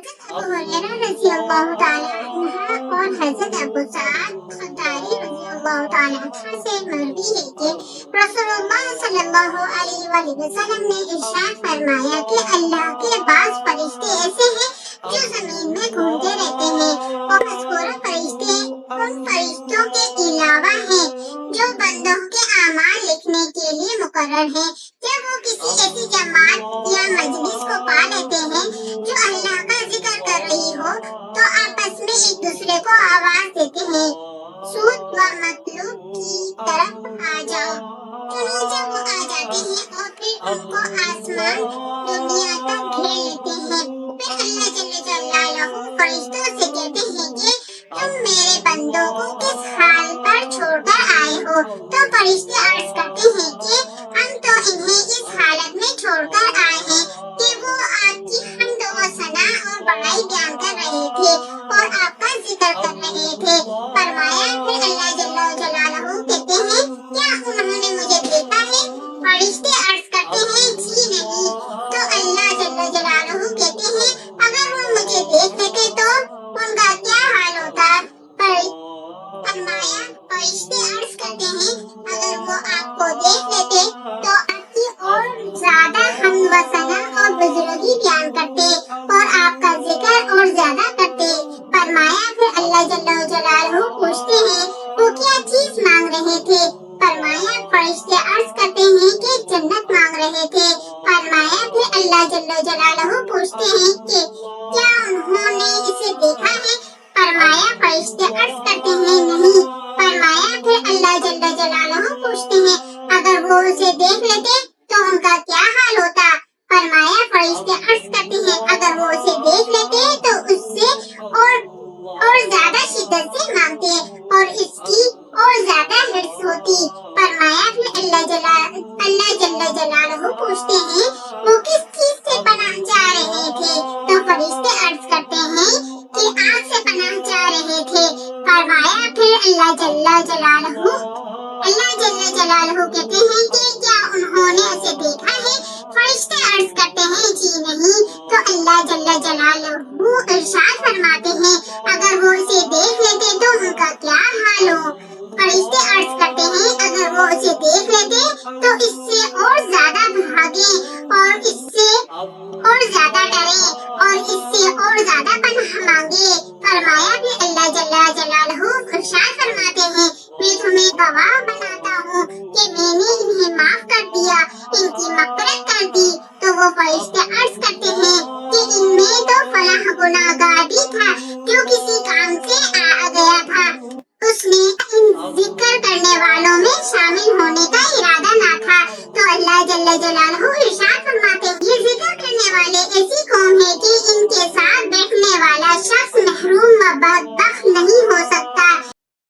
अबू हुरैरा रज़ी अल्लाह तआला अन्हा और हज़रत अबू सईद खुदरी रज़ी अल्लाह तआला अन्हा से मरवी है कि रसूलुल्लाह सल्लल्लाहु अलैहि वसल्लम ने इरशाद फरमाया कि अल्लाह के बाज़ फरिश्ते ऐसे हैं जो जमीन में घूमते रहते हैं और मज़कूरा फरिश्ते उन फरिश्तों के अलावा हैं जो बंदों के आमाल लिखने के लिए मुकर्रर हैं। जब वो किसी ऐसी जमात या मजलिस को पा लेते हैं जो अल्लाह का जिक्र कर रही हो तो आपस में एक दूसरे को आवाज देते हैं, सूद व मतलूब की तरफ आ जाओ। चुनांचे वो आ जाते हैं और फिर उनको आसमान दुनिया तक घेर लेते हैं। फिर अल्लाह जल्ल जलालहू फरिश्तों से कहते हैं कि तुम मेरे बंदों को किस हाल पर छोड़कर आए हो? तो फरिश्ते अर्ज करते हैं कि हम तो इन्हें इस हालत में छोड़कर आए हैं कि वो आपकी हम्द व सना और बड़ाई बयान कर रहे थे और आपका जिक्र कर रहे थे। फरमाया फिर अल्लाह जल्ल जलालहू कहते हैं, क्या उन्होंने मुझे देखा है? फरिश्ते अर्ज करते हैं, जी नहीं। तो अल्लाह जल्ल जलालहू कहते हैं, अगर वो मुझे देख लेते तो उनका क्या हाल होता? फरमाया फरिश्ते अर्ज करते हैं, अगर वो आपको देख लेते तो आपकी और ज्यादा हम्द व सना और बुजुर्गी बयान करते और आपका जिक्र और ज्यादा करते। फरमाया फिर अल्लाह जल्ल जलालहू पूछते हैं, वो क्या चीज मांग रहे थे? फरमाया फरिश्ते अर्ज करते हैं कि जन्नत मांग रहे थे। फरमाया फिर अल्लाह जल्ल जलालहू पूछते हैं कि क्या उन्होंने इसे देखा है? फरमाया फरिश्ते अर्ज करते हैं, नहीं। फरमाया फिर अल्लाह जल्ल जलालहू पूछते हैं, अगर वो उसे देख लेते तो उनका क्या हाल होता? फरमाया फरिश्ते अर्ज करते हैं, अगर वो उसे देख लेते तो उससे और ज्यादा शिद्दत से मांगते और इसकी और ज्यादा हिर्स होती। फरमाया फिर अल्लाह जल्ल जलालहू पूछते हैं, वो किस चीज से पनाह चाह रहे थे? तो फरिश्ते अर्ज करते हैं कि आग से पनाह चाह रहे थे। फरमाया फिर अल्लाह जल्ल जलालहू कहते हैं कि क्या उन्होंने उसे देखा है? फरिश्ते अर्ज करते हैं, जी नहीं। तो अल्लाह जल्ल जलालहू इरशाद फरमाते हैं, अगर वो उसे देख लेते तो उनका क्या हाल हो? फरिश्ते अर्ज करते हैं, अगर वो उसे देख लेते तो इससे और ज्यादा भागे और इससे और ज्यादा डरे और इससे और ज्यादा पनाह मांगे। फरमाया फिर अल्लाह जल्ल जलालहू इरशाद फरमाते हैं, मैं तुम्हें गवाह बनाता हूँ कि मैंने इन्हें माफ कर दिया, इनकी मग़फ़िरत कर दी। तो वो फरिश्ते अर्ज करते हैं कि इनमें तो फलाह गुनाहगार भी था जो किसी काम से आ गया था, उसने इन जिक्र करने वालों में शामिल होने का इरादा ना था। तो अल्लाह जल्ल जलालहू इरशाद फरमाते हैं, ये जिक्र करने वाले ऐसी कौम है कि इनके साथ बैठने वाला शख्स महरूम व